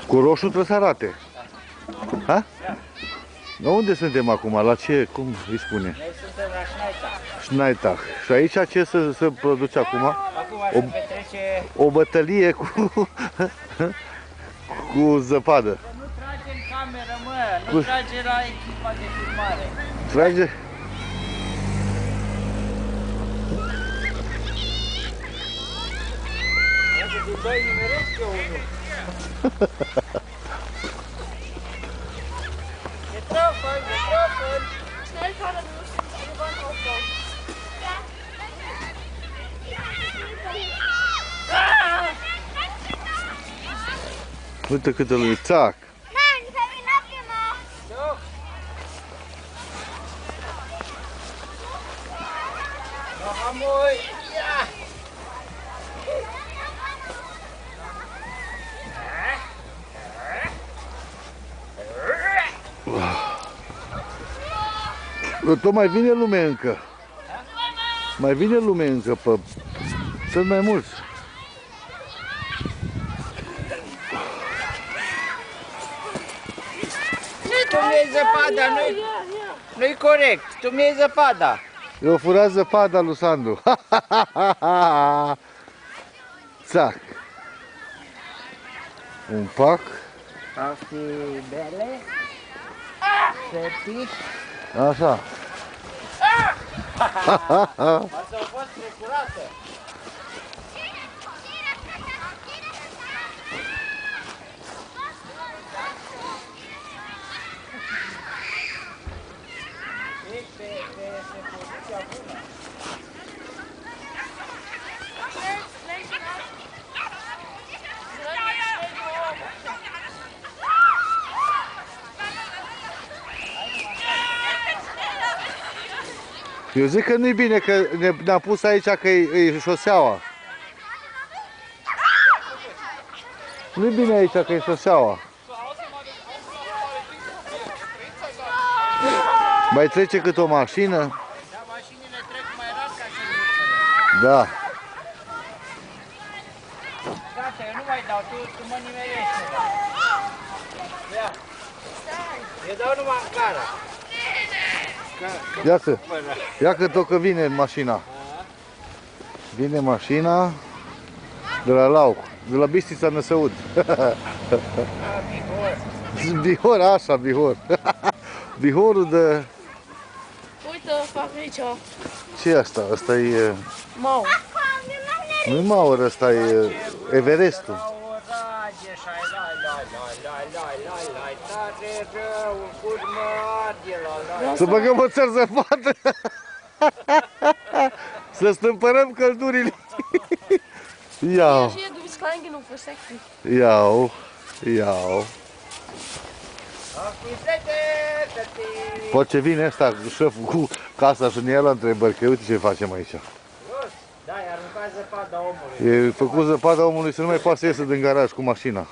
Cu roșu trebuie să arate. Ha? Dar unde suntem acum? La ce? Cum îi spune? Noi suntem la Schneitach. Schneitach. Și aici ce se produce acum? Acum se petrece... O bătălie cu cu zăpadă. Să nu trage în cameră, mă! Nu trage la echipa de filmare. Trage? Dacă te dai nimeresc eu unul. Getroffen, getroffen! Schnell fahren, wir müssen die Bahn aufbauen. Uite câte lume. Țac! Nein, ich habe ihn abgemacht. Doch! Noch einmal! Ja! Tot mai vine lume încă. Mai vine lume încă pe... Sunt mai mulți. Tu mi-ai zăpada, nu-i corect. Tu mi-ai zăpada. Eu furat zăpada lui Sandu. Țac. Un pac. Ar fi bele. Sătiși. Așa. Asta au fost trecurate. Eu zic că nu-i bine că ne-a pus aici că e șoseaua. Nu-i bine aici că e șoseaua. Mai trece cât o mașină? Da, mașinile trec mai rar ca să Da. Gata, eu nu mai dau, tu mă nimerești. Ia. Eu dau numai în cara. Ia că tot că vine mașina. Vine mașina de la Lauc, de la Bistrița Năsăud. Bihor, așa, Bihor. Bihorul de... Uite, fac aici. Ce e asta? Asta e... Mau. Nu-i Maur, ăsta e Everestul. Să băgăm o țări zăpadă. Să stâmpărăm căldurile. Iau. Hier, du bist klein genug, versteck dich. Iau. Iau. Poate ce vine ăsta, șeful cu casa și ne ia la întrebări, că uite ce facem aici. Da, i-a aruncat zăpada omului. E făcut zăpada omului să nu mai poată să iasă din garaj cu mașina.